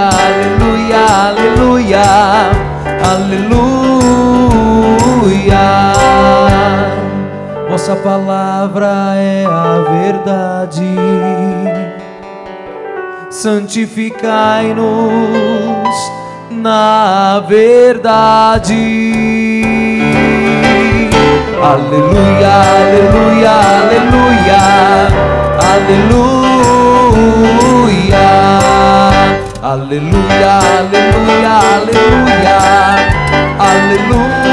aleluia, aleluia, aleluia. Vossa palavra é a verdade. Santificai-nos na verdade. Aleluia, aleluia, aleluia, aleluia, aleluia, aleluia, aleluia, aleluia.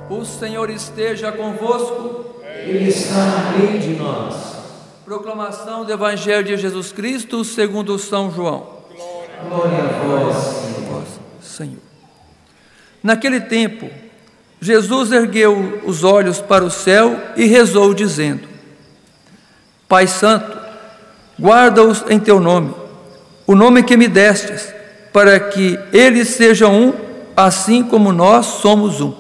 O Senhor esteja convosco. Ele está no meio de nós. Proclamação do Evangelho de Jesus Cristo segundo São João. Glória a vós, Senhor. Naquele tempo, Jesus ergueu os olhos para o céu e rezou, dizendo: Pai Santo, guarda-os em teu nome, o nome que me destes, para que eles sejam um, assim como nós somos um.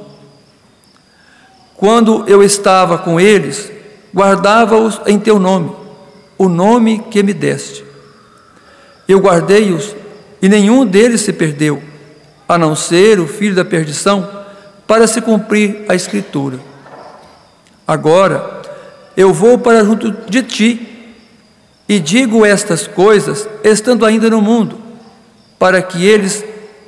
Quando eu estava com eles, guardava-os em teu nome, o nome que me deste. Eu guardei-os e nenhum deles se perdeu, a não ser o filho da perdição, para se cumprir a Escritura. Agora eu vou para junto de ti, e digo estas coisas estando ainda no mundo, para que eles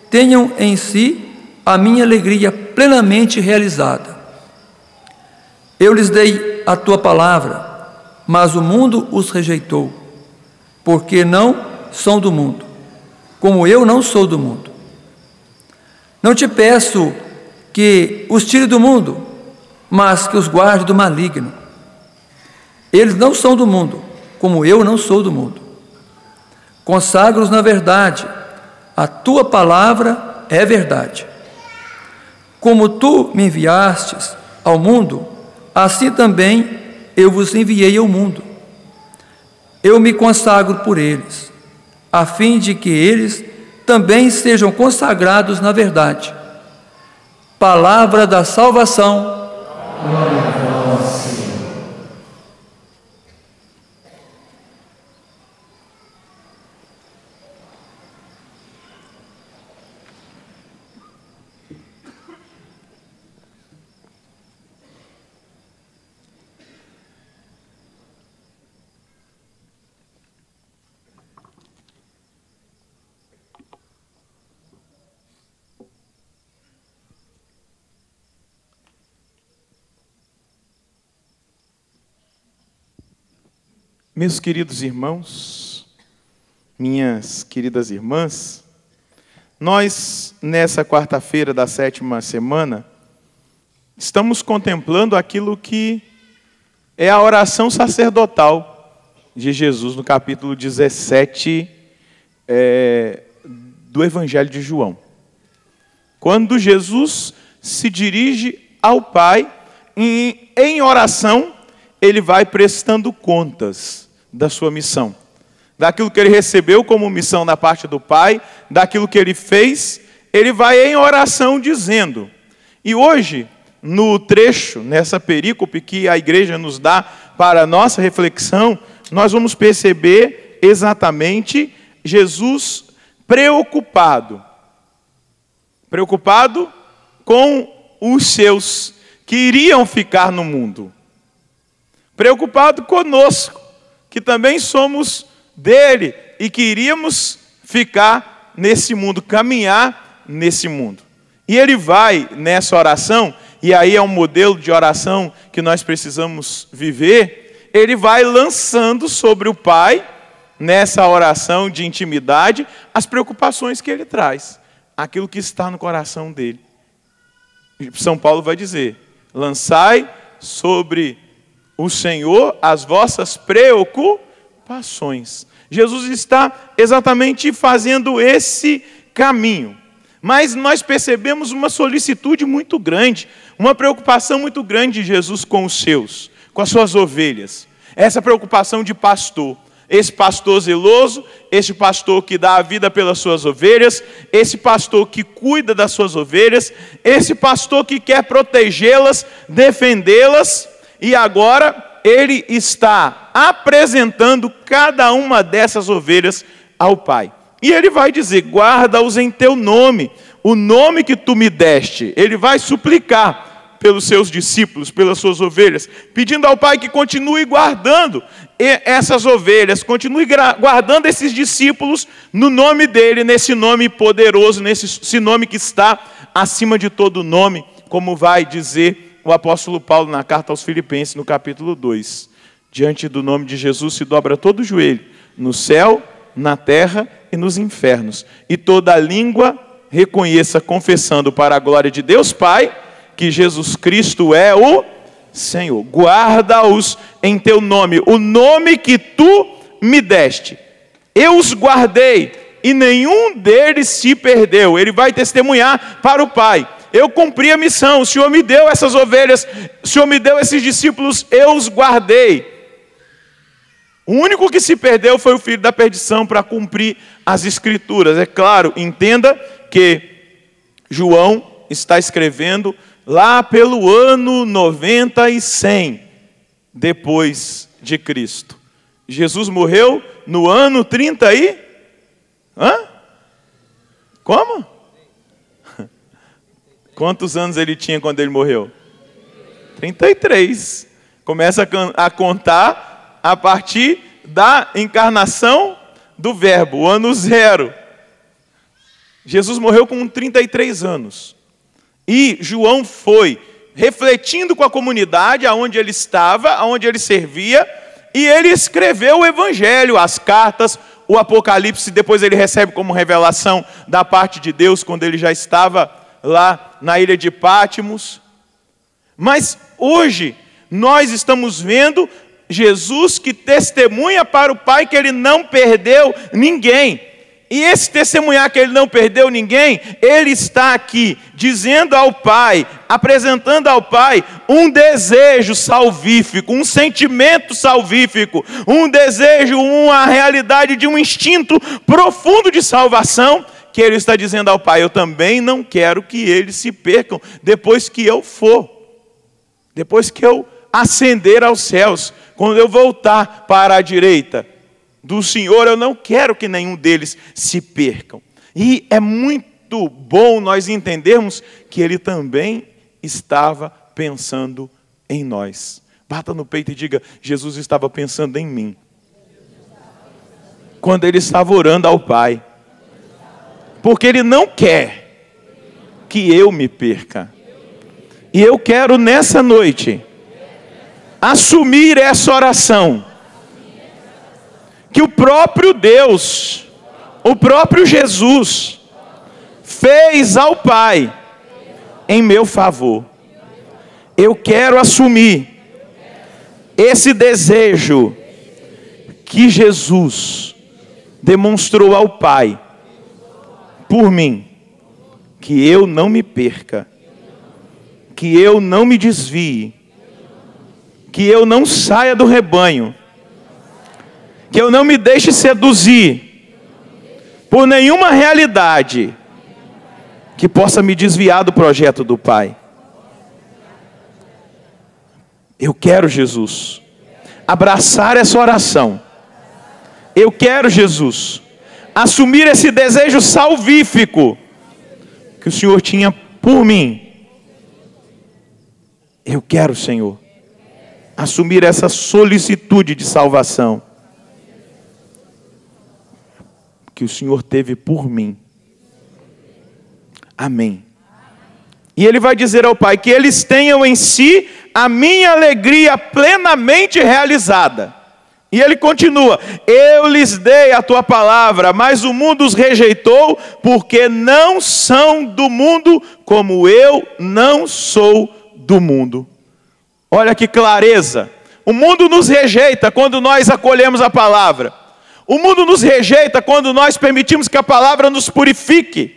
tenham em si a minha alegria plenamente realizada. Eu lhes dei a tua palavra, mas o mundo os rejeitou, porque não são do mundo, como eu não sou do mundo. Não te peço que os tire do mundo, mas que os guarde do maligno. Eles não são do mundo, como eu não sou do mundo. Consagra-os na verdade, a tua palavra é verdade. Como tu me enviastes ao mundo, assim também eu vos enviei ao mundo. Eu me consagro por eles, a fim de que eles também sejam consagrados na verdade. Palavra da salvação. Glória a vós, Senhor. Meus queridos irmãos, minhas queridas irmãs, nós, nessa quarta-feira da 7ª semana, estamos contemplando aquilo que é a oração sacerdotal de Jesus, no capítulo 17 do Evangelho de João. Quando Jesus se dirige ao Pai, em oração, ele vai prestando contas da sua missão, daquilo que ele recebeu como missão da parte do Pai, daquilo que ele fez, ele vai em oração dizendo. E hoje, no trecho, nessa perícope que a igreja nos dá para a nossa reflexão, nós vamos perceber exatamente Jesus preocupado com os seus que iriam ficar no mundo, preocupado conosco, que também somos dele e que iríamos ficar nesse mundo, caminhar nesse mundo. E ele vai nessa oração, e aí é um modelo de oração que nós precisamos viver, ele vai lançando sobre o Pai, nessa oração de intimidade, as preocupações que ele traz, aquilo que está no coração dele. São Paulo vai dizer: lançai sobre o Senhor as vossas preocupações. Jesus está exatamente fazendo esse caminho. Mas nós percebemos uma solicitude muito grande, uma preocupação muito grande de Jesus com os seus, com as suas ovelhas. Essa preocupação de pastor. Esse pastor zeloso, esse pastor que dá a vida pelas suas ovelhas, esse pastor que cuida das suas ovelhas, esse pastor que quer protegê-las, defendê-las. E agora, ele está apresentando cada uma dessas ovelhas ao Pai. E ele vai dizer: guarda-os em teu nome, o nome que tu me deste. Ele vai suplicar pelos seus discípulos, pelas suas ovelhas, pedindo ao Pai que continue guardando essas ovelhas, continue guardando esses discípulos no nome dele, nesse nome poderoso, nesse nome que está acima de todo nome, como vai dizer o apóstolo Paulo na carta aos Filipenses, no capítulo 2. Diante do nome de Jesus se dobra todo o joelho, no céu, na terra e nos infernos, e toda língua reconheça, confessando para a glória de Deus Pai, que Jesus Cristo é o Senhor. Guarda-os em teu nome, o nome que tu me deste. Eu os guardei e nenhum deles se perdeu. Ele vai testemunhar para o Pai: eu cumpri a missão, o Senhor me deu essas ovelhas, o Senhor me deu esses discípulos, eu os guardei. O único que se perdeu foi o filho da perdição para cumprir as Escrituras. É claro, entenda que João está escrevendo lá pelo ano 90 e 100 depois de Cristo. Jesus morreu no ano 30 e... Como? Quantos anos ele tinha quando ele morreu? 33. Começa a contar a partir da encarnação do Verbo, o ano 0. Jesus morreu com 33 anos. E João foi refletindo com a comunidade aonde ele estava, aonde ele servia, e ele escreveu o Evangelho, as cartas, o Apocalipse. Depois ele recebe como revelação da parte de Deus, quando ele já estava lá na ilha de Pátimos. Mas hoje nós estamos vendo Jesus que testemunha para o Pai que ele não perdeu ninguém. E esse testemunhar que ele não perdeu ninguém, ele está aqui dizendo ao Pai, apresentando ao Pai um desejo salvífico, um sentimento salvífico, um desejo, uma realidade de um instinto profundo de salvação, que ele está dizendo ao Pai: eu também não quero que eles se percam depois que eu for, depois que eu ascender aos céus, quando eu voltar para a direita do Senhor, eu não quero que nenhum deles se percam. E é muito bom nós entendermos que ele também estava pensando em nós. Bata no peito e diga: Jesus estava pensando em mim. Quando ele estava orando ao Pai. Porque ele não quer que eu me perca. E eu quero nessa noite assumir essa oração que o próprio Deus, o próprio Jesus fez ao Pai em meu favor. Eu quero assumir esse desejo que Jesus demonstrou ao Pai por mim, que eu não me perca, que eu não me desvie, que eu não saia do rebanho, que eu não me deixe seduzir por nenhuma realidade que possa me desviar do projeto do Pai. Eu quero, Jesus, abraçar essa oração. Eu quero, Jesus, assumir esse desejo salvífico que o Senhor tinha por mim. Eu quero, Senhor, assumir essa solicitude de salvação que o Senhor teve por mim. Amém. E ele vai dizer ao Pai que eles tenham em si a minha alegria plenamente realizada. E ele continua: eu lhes dei a tua palavra, mas o mundo os rejeitou, porque não são do mundo, como eu não sou do mundo. Olha que clareza. O mundo nos rejeita quando nós acolhemos a palavra. O mundo nos rejeita quando nós permitimos que a palavra nos purifique.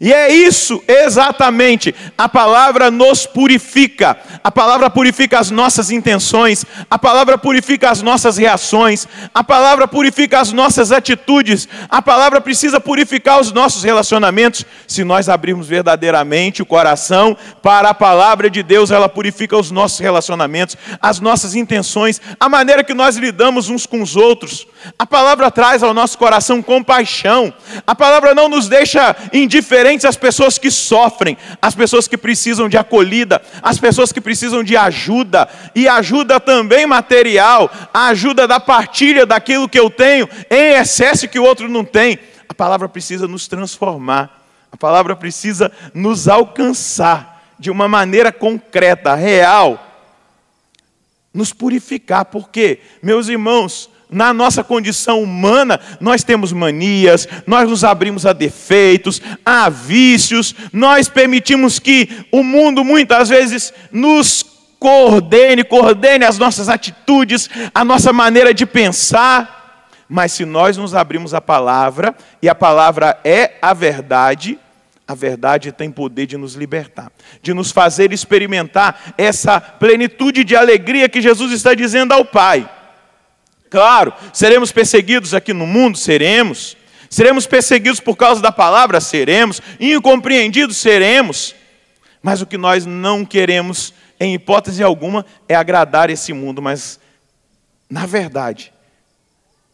E é isso exatamente, a palavra nos purifica, a palavra purifica as nossas intenções, a palavra purifica as nossas reações, a palavra purifica as nossas atitudes, a palavra precisa purificar os nossos relacionamentos. Se nós abrirmos verdadeiramente o coração para a palavra de Deus, ela purifica os nossos relacionamentos, as nossas intenções, a maneira que nós lidamos uns com os outros. A palavra traz ao nosso coração compaixão, a palavra não nos deixa indiferentes às pessoas que sofrem, às pessoas que precisam de acolhida, às pessoas que precisam de ajuda, e ajuda também material, a ajuda da partilha daquilo que eu tenho, em excesso que o outro não tem. A palavra precisa nos transformar, a palavra precisa nos alcançar de uma maneira concreta, real, nos purificar, porque, meus irmãos, na nossa condição humana, nós temos manias, nós nos abrimos a defeitos, a vícios, nós permitimos que o mundo muitas vezes nos coordene as nossas atitudes, a nossa maneira de pensar. Mas se nós nos abrimos à palavra, e a palavra é a verdade tem poder de nos libertar, de nos fazer experimentar essa plenitude de alegria que Jesus está dizendo ao Pai. Claro, seremos perseguidos aqui no mundo? Seremos. Seremos perseguidos por causa da palavra? Seremos. Incompreendidos? Seremos. Mas o que nós não queremos, em hipótese alguma, é agradar esse mundo. Mas, na verdade,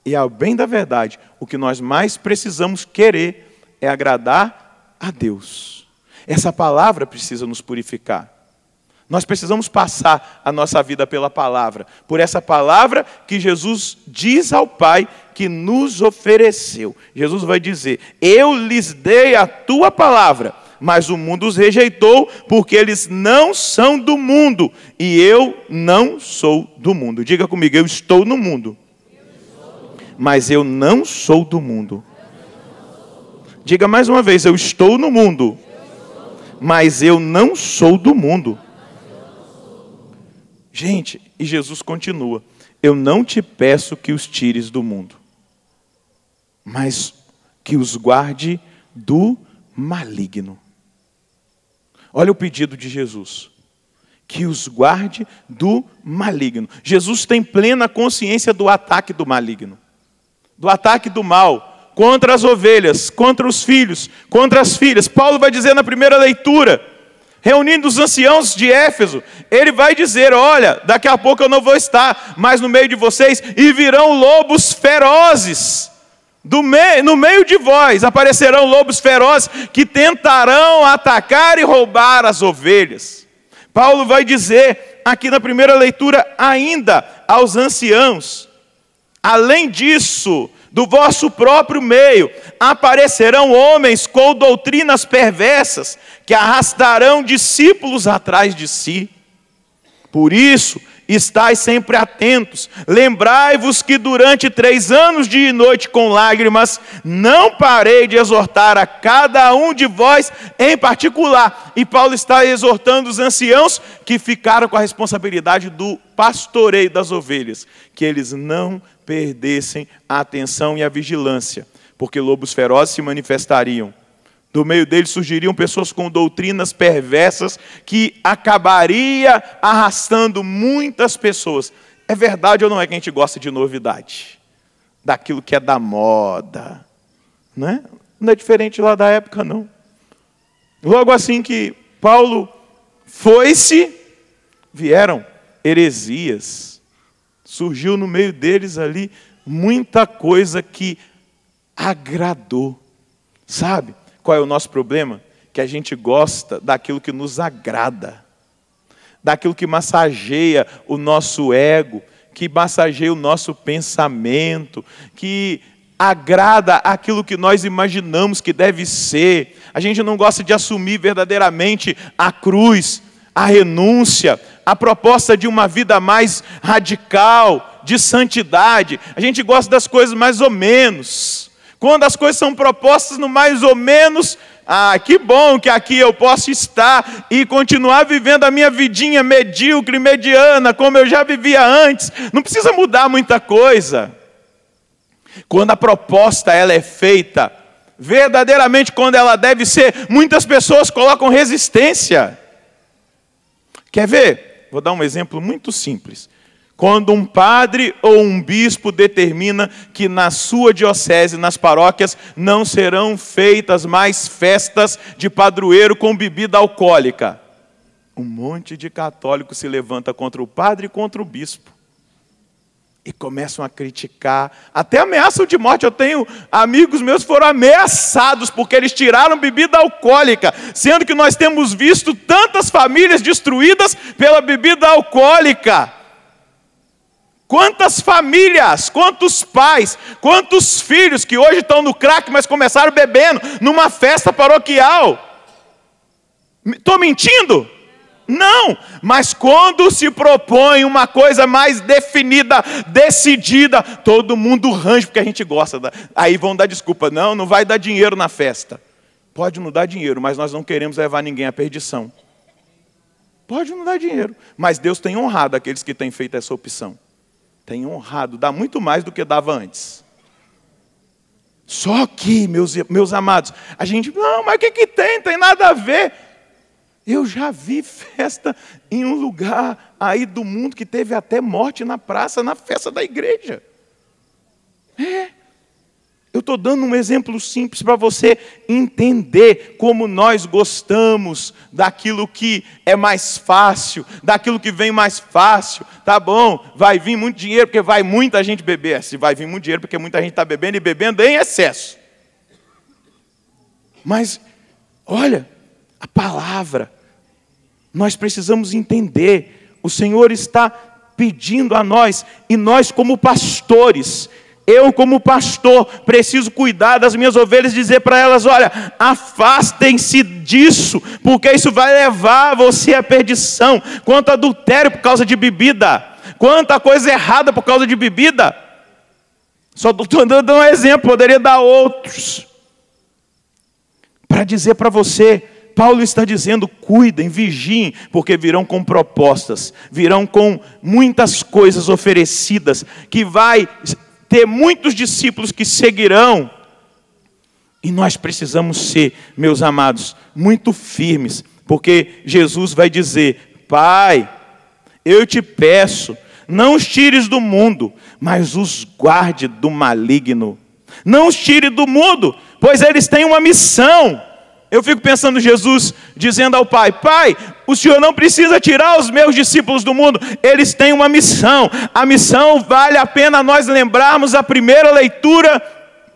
e ao bem da verdade, o que nós mais precisamos querer é agradar a Deus. Essa palavra precisa nos purificar. Nós precisamos passar a nossa vida pela palavra, por essa palavra que Jesus diz ao Pai que nos ofereceu. Jesus vai dizer: eu lhes dei a tua palavra, mas o mundo os rejeitou, porque eles não são do mundo, e eu não sou do mundo. Diga comigo: eu estou no mundo, mas eu não sou do mundo. Diga mais uma vez: eu estou no mundo, mas eu não sou do mundo. Gente, e Jesus continua: eu não te peço que os tires do mundo, mas que os guarde do maligno. Olha o pedido de Jesus: que os guarde do maligno. Jesus tem plena consciência do ataque do maligno, do ataque do mal, contra as ovelhas, contra os filhos, contra as filhas. Paulo vai dizer na primeira leitura, reunindo os anciãos de Éfeso, ele vai dizer: olha, daqui a pouco eu não vou estar mais no meio de vocês, e virão lobos ferozes, no meio de vós aparecerão lobos ferozes, que tentarão atacar e roubar as ovelhas. Paulo vai dizer, aqui na primeira leitura, ainda aos anciãos: além disso, do vosso próprio meio aparecerão homens com doutrinas perversas, que arrastarão discípulos atrás de si. Por isso, estais sempre atentos. Lembrai-vos que durante 3 anos, dia e noite, com lágrimas, não parei de exortar a cada um de vós em particular. E Paulo está exortando os anciãos que ficaram com a responsabilidade do pastoreio das ovelhas, que eles não perdessem a atenção e a vigilância, porque lobos ferozes se manifestariam. Do meio deles surgiriam pessoas com doutrinas perversas que acabaria arrastando muitas pessoas. É verdade ou não é que a gente gosta de novidade? Daquilo que é da moda, né? Não é diferente lá da época, não. Logo assim que Paulo foi-se, vieram heresias. Surgiu no meio deles ali muita coisa que agradou. Sabe qual é o nosso problema? Que a gente gosta daquilo que nos agrada, daquilo que massageia o nosso ego, que massageia o nosso pensamento, que agrada aquilo que nós imaginamos que deve ser. A gente não gosta de assumir verdadeiramente a cruz, a renúncia, a proposta de uma vida mais radical, de santidade. A gente gosta das coisas mais ou menos. Quando as coisas são propostas no mais ou menos, que bom que aqui eu posso estar e continuar vivendo a minha vidinha medíocre, mediana, como eu já vivia antes. Não precisa mudar muita coisa. Quando a proposta ela é feita verdadeiramente quando ela deve ser, muitas pessoas colocam resistência. Quer ver? Vou dar um exemplo muito simples. Quando um padre ou um bispo determina que na sua diocese, nas paróquias, não serão feitas mais festas de padroeiro com bebida alcoólica. Um monte de católicos se levanta contra o padre e contra o bispo. E começam a criticar, até ameaçam de morte. Eu tenho amigos meus que foram ameaçados porque eles tiraram bebida alcoólica, sendo que nós temos visto tantas famílias destruídas pela bebida alcoólica. Quantas famílias, quantos pais, quantos filhos que hoje estão no crack, mas começaram bebendo numa festa paroquial. Estou mentindo? Não, mas quando se propõe uma coisa mais definida, decidida, todo mundo range porque a gente gosta. Aí vão dar desculpa, não vai dar dinheiro na festa. Pode não dar dinheiro, mas nós não queremos levar ninguém à perdição. Pode não dar dinheiro, mas Deus tem honrado aqueles que têm feito essa opção. Tem honrado, dá muito mais do que dava antes. Só que, meus amados, a gente, não, mas o que tem? Tem nada a ver. Eu já vi festa em um lugar aí do mundo que teve até morte na praça, na festa da igreja. Eu estou dando um exemplo simples para você entender como nós gostamos daquilo que é mais fácil, daquilo que vem mais fácil. Tá bom, vai vir muito dinheiro porque vai muita gente beber. Se vai vir muito dinheiro porque muita gente está bebendo e bebendo em excesso. Mas, olha, a palavra, nós precisamos entender. O Senhor está pedindo a nós, e nós como pastores, eu como pastor, preciso cuidar das minhas ovelhas e dizer para elas, olha, afastem-se disso, porque isso vai levar você à perdição. Quanto adultério por causa de bebida, quanta coisa errada por causa de bebida. Só estou dando um exemplo, poderia dar outros. Para dizer para você, Paulo está dizendo, cuidem, vigiem, porque virão com propostas, virão com muitas coisas oferecidas, que vai ter muitos discípulos que seguirão. E nós precisamos ser, meus amados, muito firmes, porque Jesus vai dizer, Pai, eu te peço, não os tires do mundo, mas os guarde do maligno. Não os tire do mundo, pois eles têm uma missão. Eu fico pensando Jesus dizendo ao Pai, Pai, o Senhor não precisa tirar os meus discípulos do mundo, eles têm uma missão. A missão vale a pena nós lembrarmos a primeira leitura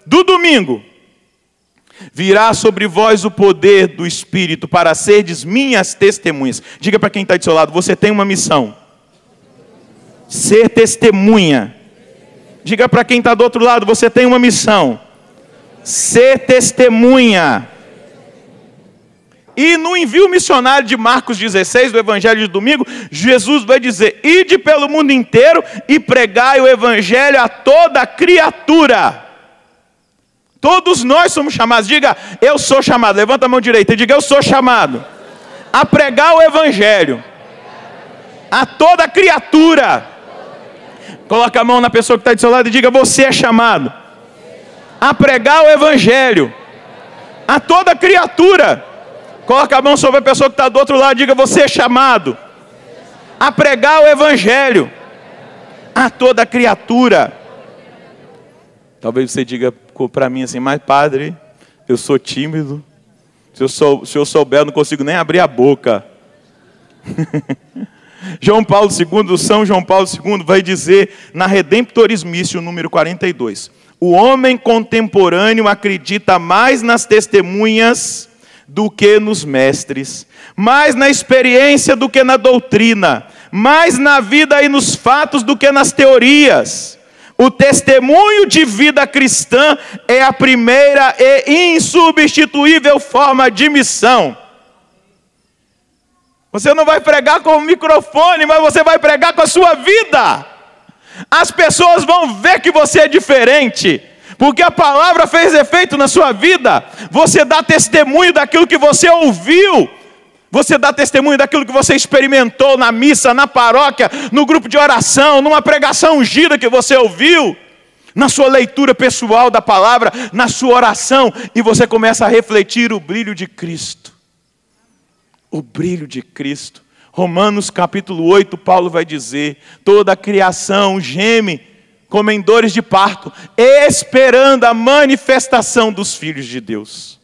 do domingo. Virá sobre vós o poder do Espírito para serdes minhas testemunhas. Diga para quem está do seu lado, você tem uma missão. Ser testemunha. Diga para quem está do outro lado, você tem uma missão. Ser testemunha. E no envio missionário de Marcos 16, do Evangelho de domingo, Jesus vai dizer, ide pelo mundo inteiro e pregai o Evangelho a toda criatura. Todos nós somos chamados, diga, eu sou chamado, levanta a mão direita e diga, eu sou chamado a pregar o Evangelho a toda criatura. Coloca a mão na pessoa que está do seu lado e diga, você é chamado a pregar o Evangelho a toda criatura. Coloca a mão sobre a pessoa que está do outro lado e diga, você é chamado a pregar o Evangelho a toda criatura. Talvez você diga para mim assim, mas padre, eu sou tímido, se eu souber eu não consigo nem abrir a boca. São João Paulo II vai dizer na Redemptoris Missio, número 42, o homem contemporâneo acredita mais nas testemunhas do que nos mestres, mais na experiência do que na doutrina, mais na vida e nos fatos do que nas teorias. O testemunho de vida cristã é a primeira e insubstituível forma de missão. Você não vai pregar com o microfone, mas você vai pregar com a sua vida. As pessoas vão ver que você é diferente, porque a palavra fez efeito na sua vida. Você dá testemunho daquilo que você ouviu. Você dá testemunho daquilo que você experimentou na missa, na paróquia, no grupo de oração, numa pregação ungida que você ouviu. na sua leitura pessoal da palavra, na sua oração, e você começa a refletir o brilho de Cristo. O brilho de Cristo. Romanos capítulo 8, Paulo vai dizer: toda a criação geme como em dores de parto, esperando a manifestação dos filhos de Deus.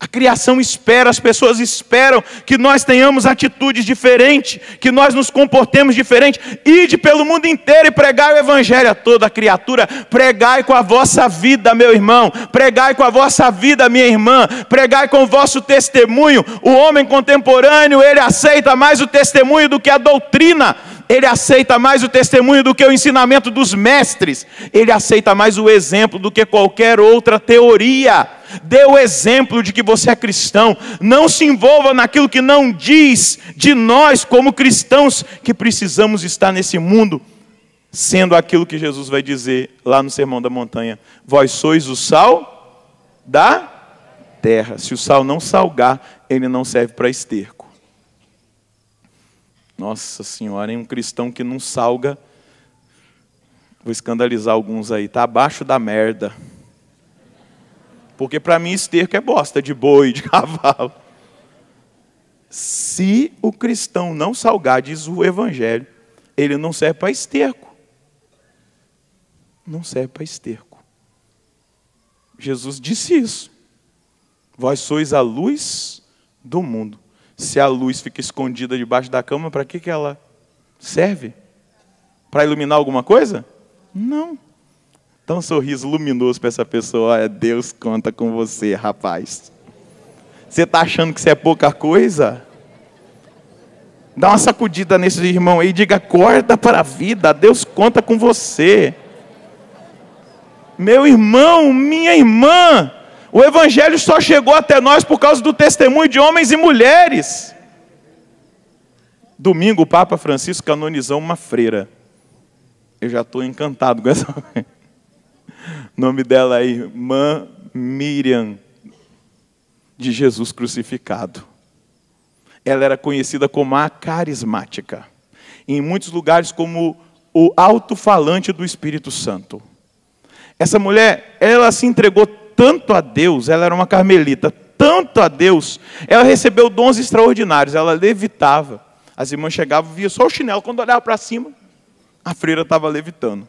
A criação espera, as pessoas esperam que nós tenhamos atitudes diferentes, que nós nos comportemos diferente. Ide pelo mundo inteiro e pregai o evangelho a toda criatura. Pregai com a vossa vida, meu irmão. Pregai com a vossa vida, minha irmã. Pregai com o vosso testemunho. O homem contemporâneo, ele aceita mais o testemunho do que a doutrina. Ele aceita mais o testemunho do que o ensinamento dos mestres. Ele aceita mais o exemplo do que qualquer outra teoria. Dê o exemplo de que você é cristão. Não se envolva naquilo que não diz de nós como cristãos, que precisamos estar nesse mundo, sendo aquilo que Jesus vai dizer lá no Sermão da Montanha: vós sois o sal da terra. Se o sal não salgar, ele não serve para esterco. Nossa Senhora, hein? Um cristão que não salga, vou escandalizar alguns aí, está abaixo da merda. Porque para mim esterco é bosta de boi, de cavalo. Se o cristão não salgar, diz o evangelho, ele não serve para esterco. Não serve para esterco. Jesus disse isso. Vós sois a luz do mundo. Se a luz fica escondida debaixo da cama, para que ela serve? Para iluminar alguma coisa? Não. Dá um sorriso luminoso para essa pessoa. Olha, Deus conta com você, rapaz. Você está achando que você é pouca coisa? Dá uma sacudida nesse irmão aí e diga: acorda para a vida, Deus conta com você. Meu irmão, minha irmã, o evangelho só chegou até nós por causa do testemunho de homens e mulheres. Domingo o Papa Francisco canonizou uma freira. Eu já estou encantado com essa. O nome dela é Irmã Miriam de Jesus crucificado. Ela era conhecida como a carismática. Em muitos lugares como o alto-falante do Espírito Santo. Essa mulher, ela se entregou tanto a Deus, ela era uma carmelita, tanto a Deus, ela recebeu dons extraordinários, ela levitava. As irmãs chegavam, via só o chinelo, quando olhava para cima, a freira estava levitando.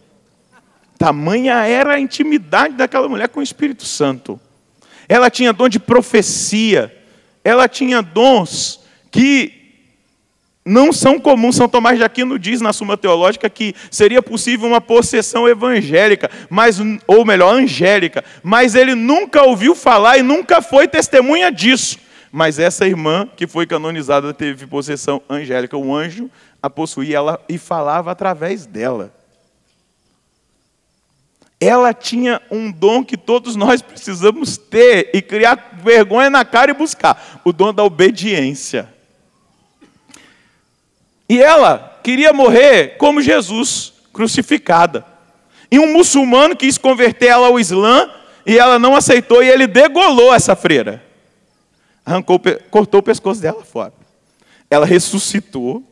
Tamanha era a intimidade daquela mulher com o Espírito Santo. Ela tinha dom de profecia, ela tinha dons que não são comuns. São Tomás de Aquino diz na Suma Teológica que seria possível uma possessão evangélica, ou melhor, angélica, mas ele nunca ouviu falar e nunca foi testemunha disso. Mas essa irmã que foi canonizada teve possessão angélica. O anjo a possuía e falava através dela. Ela tinha um dom que todos nós precisamos ter e criar vergonha na cara e buscar: o dom da obediência. E ela queria morrer como Jesus, crucificada. E um muçulmano quis converter ela ao Islã e ela não aceitou, e ele degolou essa freira. Cortou o pescoço dela fora. Ela ressuscitou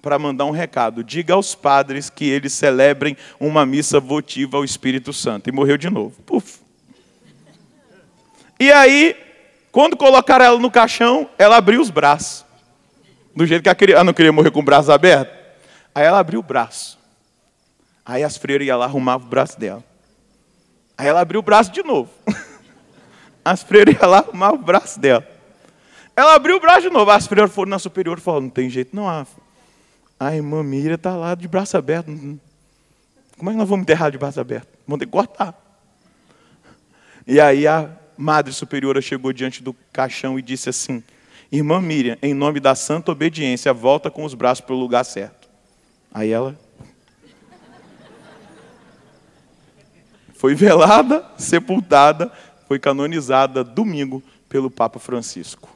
para mandar um recado: diga aos padres que eles celebrem uma missa votiva ao Espírito Santo. E morreu de novo. Puf. E aí, quando colocaram ela no caixão, ela abriu os braços. Do jeito que ela não queria morrer com o braço aberto. Aí ela abriu o braço. Aí as freiras iam lá, arrumavam o braço dela. Aí ela abriu o braço de novo. As freiras iam lá, arrumavam o braço dela. Ela abriu o braço de novo. As freiras foram na superior e falaram: não tem jeito não, a irmã Miriam está lá de braço aberto. Como é que nós vamos enterrar de braço aberto? Vamos ter que cortar. E aí a madre superiora chegou diante do caixão e disse assim: irmã Miriam, em nome da santa obediência, volta com os braços para o lugar certo. Aí ela foi velada, sepultada, foi canonizada domingo pelo Papa Francisco.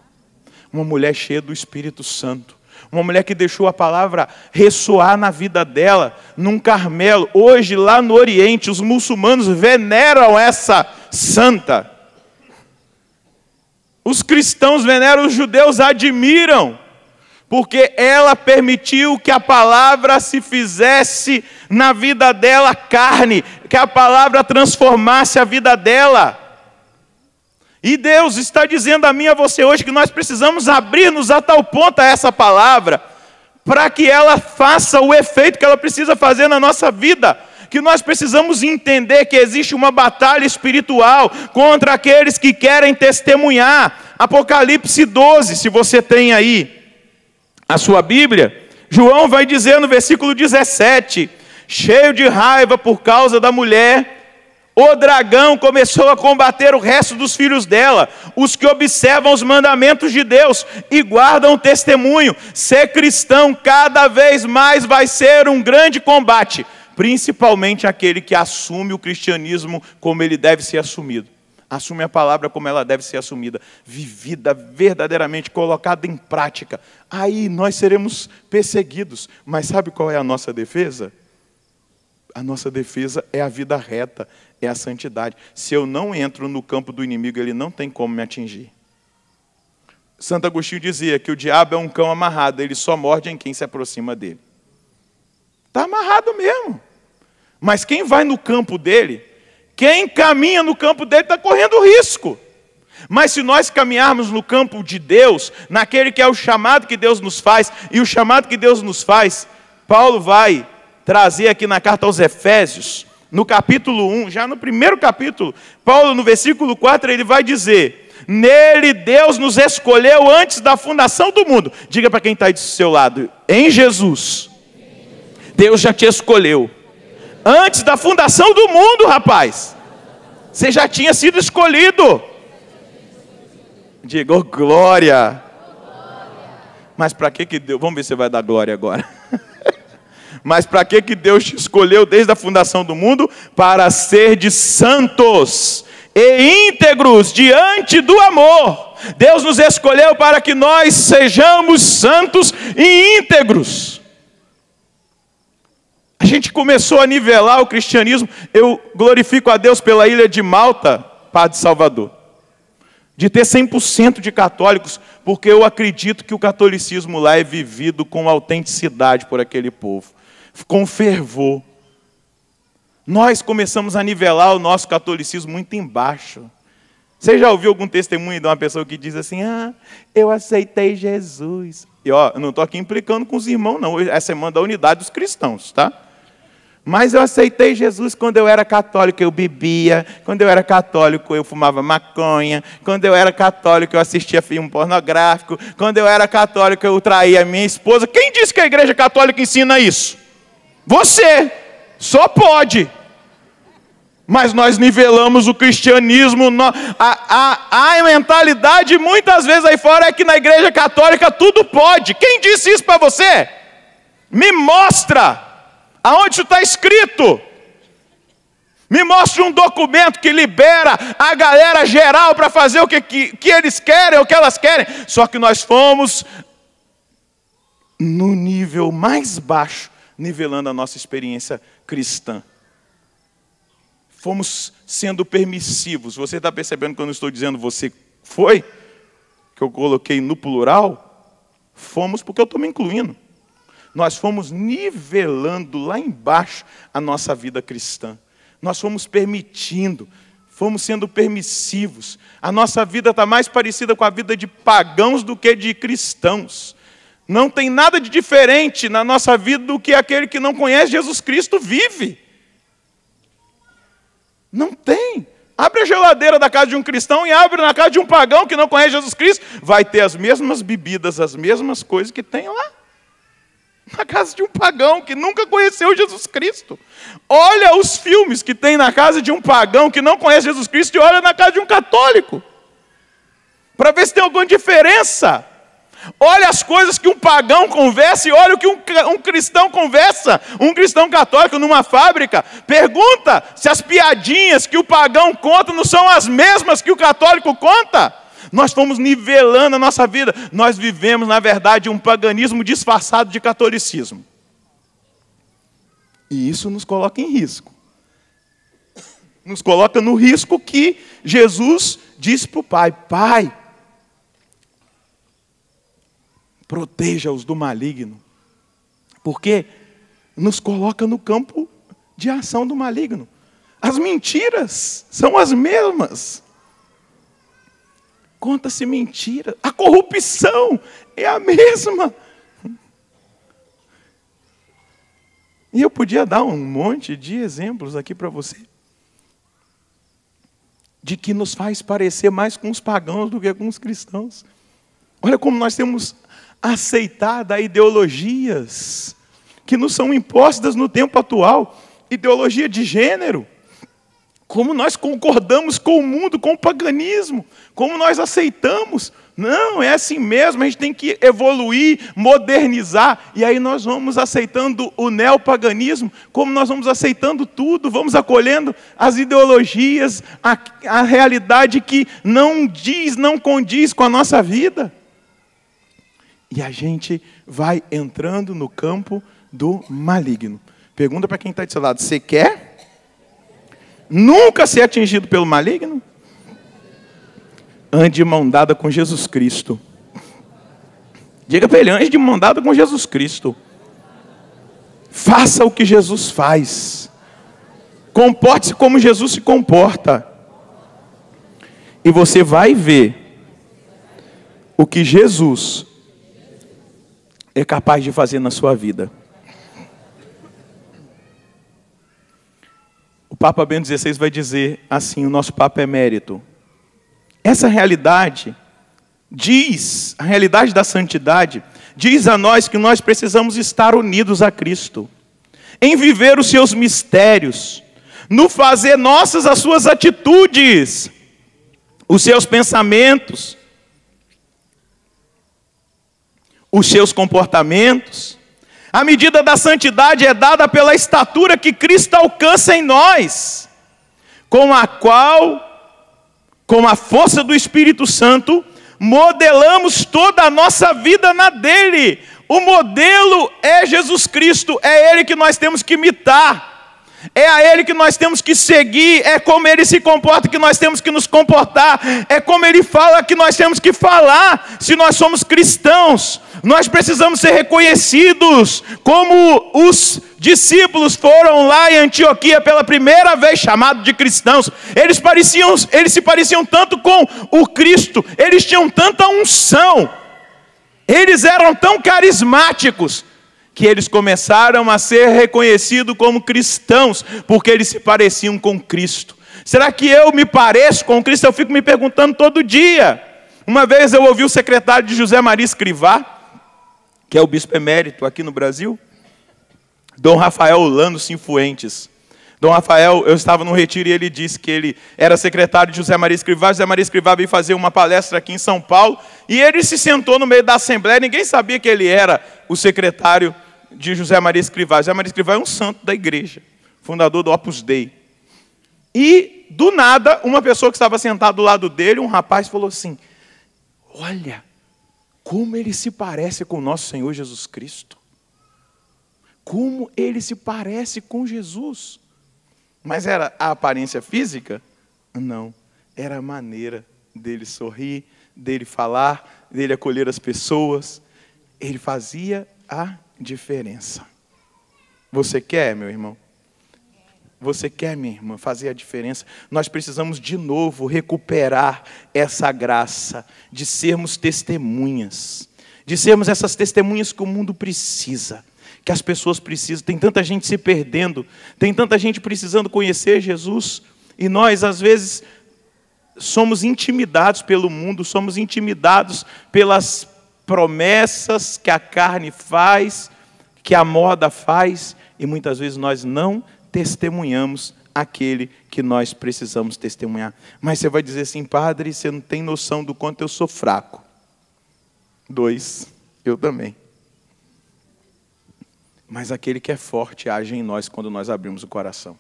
Uma mulher cheia do Espírito Santo. Uma mulher que deixou a palavra ressoar na vida dela, num Carmelo. Hoje, lá no Oriente, os muçulmanos veneram essa santa. Os cristãos veneram, os judeus admiram. porque ela permitiu que a palavra se fizesse na vida dela carne, que a palavra transformasse a vida dela. E Deus está dizendo a mim e a você hoje que nós precisamos abrir-nos a tal ponto a essa palavra, para que ela faça o efeito que ela precisa fazer na nossa vida. Que nós precisamos entender que existe uma batalha espiritual contra aqueles que querem testemunhar. Apocalipse 12, se você tem aí a sua Bíblia, João vai dizer no versículo 17, cheio de raiva por causa da mulher, o dragão começou a combater o resto dos filhos dela, os que observam os mandamentos de Deus e guardam o testemunho. Ser cristão cada vez mais vai ser um grande combate, principalmente aquele que assume o cristianismo como ele deve ser assumido. Assume a palavra como ela deve ser assumida, vivida verdadeiramente, colocada em prática. Aí nós seremos perseguidos. Mas sabe qual é a nossa defesa? A nossa defesa é a vida reta, é a santidade. Se eu não entro no campo do inimigo, ele não tem como me atingir. Santo Agostinho dizia que o diabo é um cão amarrado, ele só morde em quem se aproxima dele. Está amarrado mesmo. Mas quem vai no campo dele, quem caminha no campo dele está correndo risco. Mas se nós caminharmos no campo de Deus, naquele que é o chamado que Deus nos faz, e o chamado que Deus nos faz, Paulo vai trazer aqui na carta aos Efésios, no capítulo 1, já no primeiro capítulo, Paulo no versículo 4, ele vai dizer, nele Deus nos escolheu antes da fundação do mundo. Diga para quem está aí do seu lado, em Jesus, Deus já te escolheu. Antes da fundação do mundo, rapaz. Você já tinha sido escolhido. Diga, oh, glória. Mas para que Deus... Vamos ver se você vai dar glória agora. Mas para que Deus te escolheu desde a fundação do mundo? Para ser de santos e íntegros diante do amor. Deus nos escolheu para que nós sejamos santos e íntegros. A gente começou a nivelar o cristianismo. Eu glorifico a Deus pela ilha de Malta, Padre Salvador, de ter 100% de católicos, porque eu acredito que o catolicismo lá é vivido com autenticidade por aquele povo, com fervor. Nós começamos a nivelar o nosso catolicismo muito embaixo. Você já ouviu algum testemunho de uma pessoa que diz assim, eu aceitei Jesus. E ó, eu não estou aqui implicando com os irmãos não, essa é semana da unidade dos cristãos, tá? Mas eu aceitei Jesus quando eu era católico, eu bebia. Quando eu era católico, eu fumava maconha. Quando eu era católico, eu assistia filme pornográfico. Quando eu era católico, eu traía minha esposa. Quem disse que a igreja católica ensina isso? Você. Só pode. Mas nós nivelamos o cristianismo. A mentalidade, muitas vezes aí fora, é que na igreja católica tudo pode. Quem disse isso para você? Me mostra. Aonde isso está escrito? Me mostre um documento que libera a galera geral para fazer o que eles querem, o que elas querem. Só que nós fomos no nível mais baixo, nivelando a nossa experiência cristã. Fomos sendo permissivos. Você está percebendo quando eu estou dizendo você foi? Que eu coloquei no plural? Fomos porque eu estou me incluindo. Nós fomos nivelando lá embaixo a nossa vida cristã. Nós fomos permitindo, fomos sendo permissivos. A nossa vida está mais parecida com a vida de pagãos do que de cristãos. Não tem nada de diferente na nossa vida do que aquele que não conhece Jesus Cristo vive. Não tem. Abre a geladeira da casa de um cristão e abre na casa de um pagão que não conhece Jesus Cristo. Vai ter as mesmas bebidas, as mesmas coisas que tem lá. Na casa de um pagão que nunca conheceu Jesus Cristo. Olha os filmes que tem na casa de um pagão que não conhece Jesus Cristo e olha na casa de um católico. Para ver se tem alguma diferença. Olha as coisas que um pagão conversa e olha o que um cristão conversa. Um cristão católico numa fábrica. Pergunta se as piadinhas que o pagão conta não são as mesmas que o católico conta. Nós fomos nivelando a nossa vida. Nós vivemos, na verdade, um paganismo disfarçado de catolicismo. E isso nos coloca em risco. Nos coloca no risco que Jesus disse para o Pai. Pai, Proteja-os do maligno. Porque nos coloca no campo de ação do maligno. As mentiras são as mesmas. Conta-se mentira. A corrupção é a mesma. E eu podia dar um monte de exemplos aqui para você. De que nos faz parecer mais com os pagãos do que com os cristãos. Olha como nós temos aceitado ideologias que nos são impostas no tempo atual. Ideologia de gênero. Como nós concordamos com o mundo, com o paganismo. Como nós aceitamos. Não, é assim mesmo, a gente tem que evoluir, modernizar. E aí nós vamos aceitando o neopaganismo, como nós vamos aceitando tudo, vamos acolhendo as ideologias, a realidade que não condiz com a nossa vida. E a gente vai entrando no campo do maligno. Pergunta para quem está do seu lado, você quer nunca ser atingido pelo maligno? Ande de mão dada com Jesus Cristo. Diga para ele, ande de mão dada com Jesus Cristo. Faça o que Jesus faz. Comporte-se como Jesus se comporta. E você vai ver o que Jesus é capaz de fazer na sua vida. O Papa Bento XVI vai dizer assim, o nosso Papa Emérito. Essa realidade a realidade da santidade, diz a nós que nós precisamos estar unidos a Cristo, em viver os seus mistérios, no fazer nossas as suas atitudes, os seus pensamentos, os seus comportamentos. A medida da santidade é dada pela estatura que Cristo alcança em nós, com a qual, com a força do Espírito Santo, modelamos toda a nossa vida na dele. O modelo é Jesus Cristo, é Ele que nós temos que imitar. É a Ele que nós temos que seguir, é como Ele se comporta que nós temos que nos comportar, é como Ele fala que nós temos que falar. Se nós somos cristãos, nós precisamos ser reconhecidos como os discípulos foram lá em Antioquia pela primeira vez chamados de cristãos. Eles se pareciam tanto com o Cristo, eles tinham tanta unção, eles eram tão carismáticos, que eles começaram a ser reconhecidos como cristãos, porque eles se pareciam com Cristo. Será que eu me pareço com Cristo? Eu fico me perguntando todo dia. Uma vez eu ouvi o secretário de José Maria Escrivá, que é o bispo emérito aqui no Brasil, Dom Rafael Orlando Cifuentes. Dom Rafael, eu estava num retiro e ele disse que ele era secretário de José Maria Escrivá. José Maria Escrivá veio fazer uma palestra aqui em São Paulo, e ele se sentou no meio da assembleia, ninguém sabia que ele era o secretário de José Maria Escrivá. José Maria Escrivá é um santo da igreja, fundador do Opus Dei. E, do nada, uma pessoa que estava sentada do lado dele, um rapaz, falou assim, olha, como ele se parece com o nosso Senhor Jesus Cristo. Como ele se parece com Jesus. Mas era a aparência física? Não, era a maneira dele sorrir, dele falar, dele acolher as pessoas. Ele fazia a diferença. Você quer, meu irmão? Você quer, minha irmã, fazer a diferença? Nós precisamos de novo recuperar essa graça de sermos testemunhas, de sermos essas testemunhas que o mundo precisa, que as pessoas precisam. Tem tanta gente se perdendo, tem tanta gente precisando conhecer Jesus, e nós às vezes somos intimidados pelo mundo, somos intimidados pelas promessas que a carne faz, que a moda faz, e muitas vezes nós não testemunhamos aquele que nós precisamos testemunhar. Mas você vai dizer assim, padre, você não tem noção do quanto eu sou fraco. 2, eu também. Mas aquele que é forte age em nós quando nós abrimos o coração.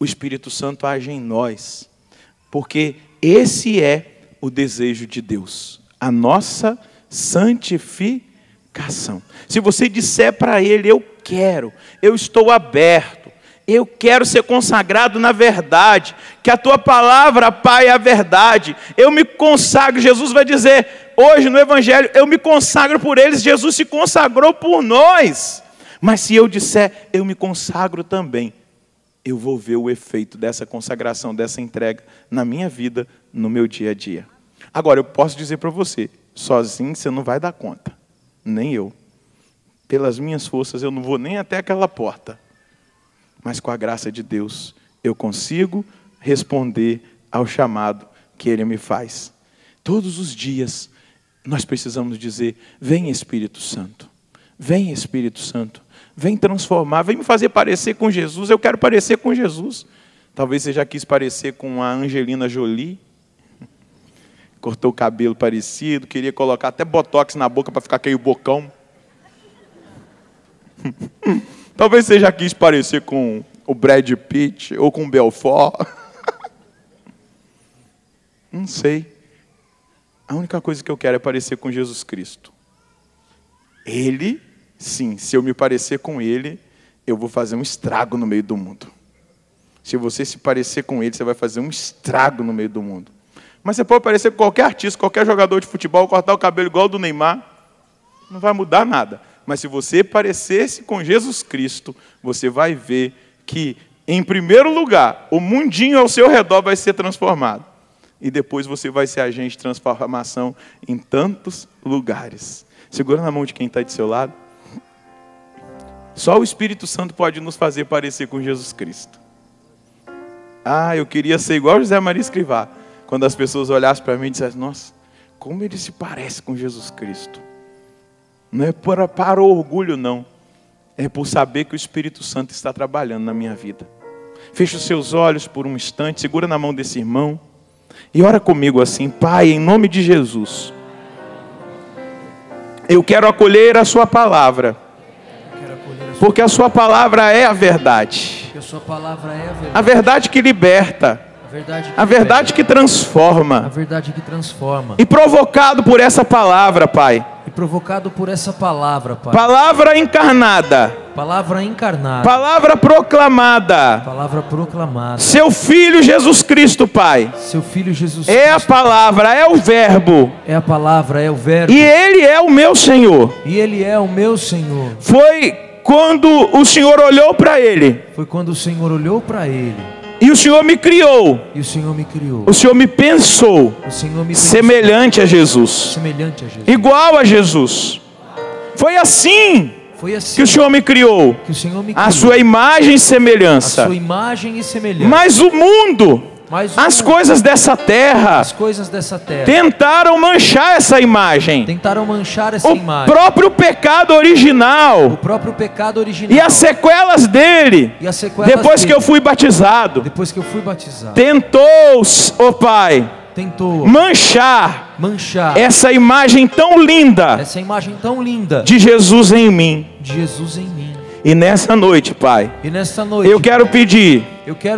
O Espírito Santo age em nós, porque esse é o desejo de Deus, a nossa santificação. Se você disser para Ele, eu quero, eu estou aberto, Eu quero ser consagrado na verdade, que a tua palavra, Pai, é a verdade. Eu me consagro, Jesus vai dizer hoje no Evangelho, eu me consagro por eles. Jesus se consagrou por nós. Mas se eu disser, eu me consagro também, eu vou ver o efeito dessa consagração, dessa entrega na minha vida, no meu dia a dia. Agora, eu posso dizer para você, sozinho você não vai dar conta, nem eu. Pelas minhas forças eu não vou nem até aquela porta. Mas com a graça de Deus, eu consigo responder ao chamado que Ele me faz. Todos os dias, nós precisamos dizer, vem Espírito Santo, vem Espírito Santo, vem transformar, vem me fazer parecer com Jesus, eu quero parecer com Jesus. Talvez você já quis parecer com a Angelina Jolie, cortou o cabelo parecido, queria colocar até botox na boca para ficar aquele bocão. Talvez você já quis parecer com o Brad Pitt ou com o Belfort. Não sei. A única coisa que eu quero é parecer com Jesus Cristo. Ele, sim, se eu me parecer com Ele, eu vou fazer um estrago no meio do mundo. Se você se parecer com Ele, você vai fazer um estrago no meio do mundo. Mas você pode parecer com qualquer artista, qualquer jogador de futebol, cortar o cabelo igual ao do Neymar, não vai mudar nada. Mas se você parecer-se com Jesus Cristo, você vai ver que, em primeiro lugar, o mundinho ao seu redor vai ser transformado. E depois você vai ser agente de transformação em tantos lugares. Segura na mão de quem está do seu lado. Só o Espírito Santo pode nos fazer parecer com Jesus Cristo. Ah, eu queria ser igual José Maria Escrivá. Quando as pessoas olhassem para mim e dissessem, nossa, como ele se parece com Jesus Cristo. Não é para orgulho, não. É por saber que o Espírito Santo está trabalhando na minha vida. Feche os seus olhos por um instante, segura na mão desse irmão e ora comigo assim, Pai, em nome de Jesus, eu quero acolher a sua palavra, porque a sua palavra é a verdade. A verdade que liberta. A verdade que transforma. A verdade que transforma. E provocado por essa palavra, Pai. E provocado por essa palavra, Pai. Palavra encarnada. Palavra encarnada. Palavra proclamada. Palavra proclamada. Seu Filho Jesus Cristo, Pai. Seu Filho Jesus é Cristo. A palavra, é o verbo. É a palavra, é o verbo. E Ele é o meu Senhor. E Ele é o meu Senhor. Foi quando o Senhor olhou para Ele. Foi quando o Senhor olhou para Ele. E o Senhor me criou. E o Senhor me criou. O Senhor me pensou. O Senhor me pensou. Semelhante a Jesus. Semelhante a Jesus. Igual a Jesus. Foi assim que o Senhor me criou. Que o Senhor me criou. A sua imagem e semelhança. A sua imagem e semelhança. Mas o mundo, as coisas dessa terra, tentaram manchar essa imagem. Tentaram manchar essa imagem. O próprio pecado original. O próprio pecado original. E as sequelas dele. E as sequelas depois dele. Que eu fui batizado. Depois que eu fui batizado. Tentou, ó Pai, tentou manchar essa imagem tão linda. Essa imagem tão linda de Jesus em mim. De Jesus em mim. E nessa noite, Pai, eu quero pedir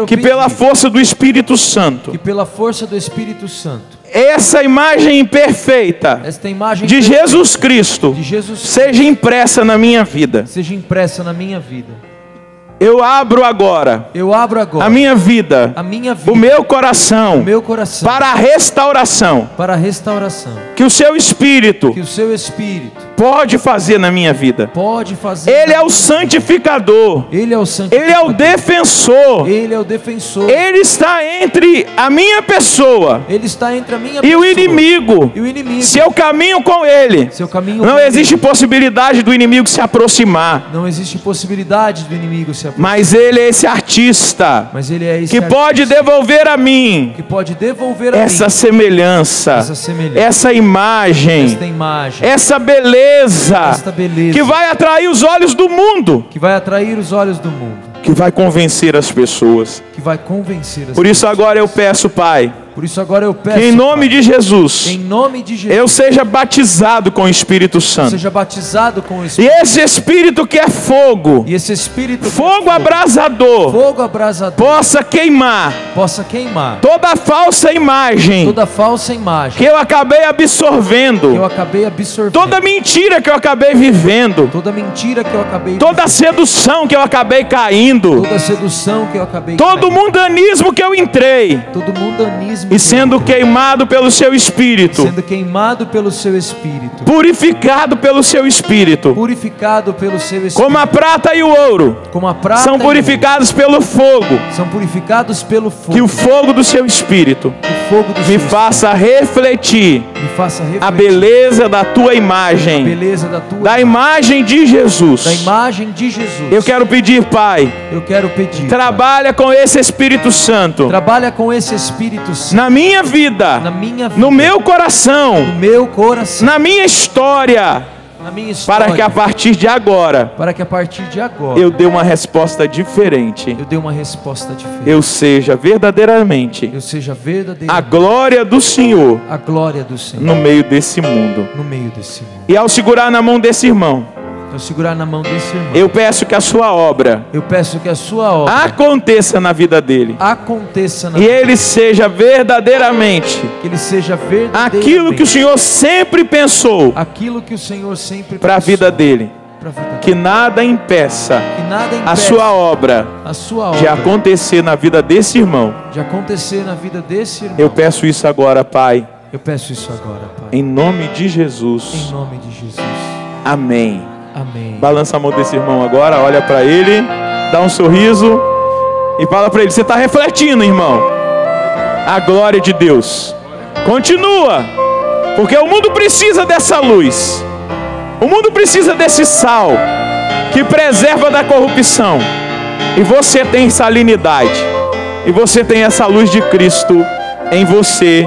que pela força do Espírito Santo, essa imagem perfeita de Jesus Cristo seja impressa na minha vida. Eu abro agora a minha vida, o meu coração, para a restauração, que o seu Espírito pode fazer na minha vida. Ele é o santificador. Ele é o defensor. Ele está entre a minha pessoa e o inimigo. Se eu caminho com ele, não existe possibilidade do inimigo se aproximar. Mas ele é esse artista que pode devolver a mim essa semelhança, essa imagem, essa beleza que vai atrair os olhos do mundo, que vai convencer as pessoas. Por isso agora eu peço, Pai, Por isso agora eu peço, que em nome Pai, de Jesus, em nome de Jesus, eu seja batizado com o Espírito Santo. seja batizado com o E Espírito. esse Espírito que é fogo, E esse Espírito fogo abrasador, fogo abrasador possa queimar possa queimar toda falsa imagem toda falsa imagem que eu acabei que eu absorvendo, acabei absorvendo, toda mentira que eu acabei vivendo, toda mentira que eu acabei toda sedução que eu acabei caindo, toda sedução que eu acabei todo caindo, mundanismo que eu entrei, todo mundanismo e sendo queimado pelo seu Espírito, sendo queimado pelo seu Espírito, purificado pelo seu Espírito, purificado pelo seu Espírito, como a prata e o ouro como a prata são e o purificados pelo fogo, ouro, são purificados pelo fogo, que o fogo do seu Espírito o fogo do me seu faça refletir Espírito me faça refletir a beleza da tua a imagem, beleza da tua da imagem de Jesus. da imagem de Jesus. Eu quero pedir, Pai, Eu quero pedir, trabalha com esse Espírito Santo trabalha com esse Espírito Santo na minha vida, na minha vida, no meu coração, no meu coração, na minha história, na minha história, para que a partir de agora eu dê uma resposta diferente, eu dê uma resposta diferente, eu seja verdadeiramente eu seja verdadeiro a glória do Senhor a glória do Senhor no meio desse mundo. no meio desse mundo. E ao segurar na mão desse irmão, Eu segurar na mão desse irmão, eu peço que a sua obra eu peço que a sua obra aconteça na vida dele, aconteça na e ele seja verdadeiramente que ele seja verdadeiramente aquilo que o Senhor sempre pensou aquilo que o Senhor sempre para a pensou vida dele. pra vida dele. Que nada impeça Que nada a impeça sua obra a sua de obra acontecer na vida desse irmão. de acontecer na vida desse irmão. Eu peço isso agora, Pai, Eu peço isso agora, Pai, em nome de Jesus. em nome de Jesus. Amém. Amém. Balança a mão desse irmão agora, olha para ele, dá um sorriso e fala para ele: você está refletindo, irmão, a glória de Deus. Continua, porque o mundo precisa dessa luz, o mundo precisa desse sal que preserva da corrupção. E você tem salinidade, e você tem essa luz de Cristo em você.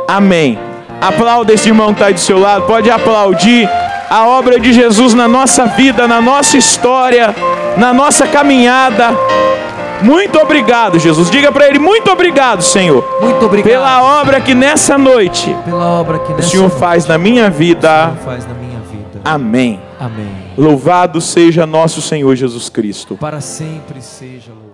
Amém. Aplauda esse irmão que está aí do seu lado, pode aplaudir a obra de Jesus na nossa vida, na nossa história, na nossa caminhada. Muito obrigado, Jesus. Diga para ele: muito obrigado, Senhor, Muito obrigado pela obra que nessa noite pela obra que o nessa Senhor noite faz na minha o vida. Senhor faz na minha vida. Amém. Amém. Louvado seja nosso Senhor Jesus Cristo. Para sempre seja louvado.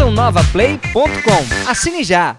cançãonovaplay.com. Assine já!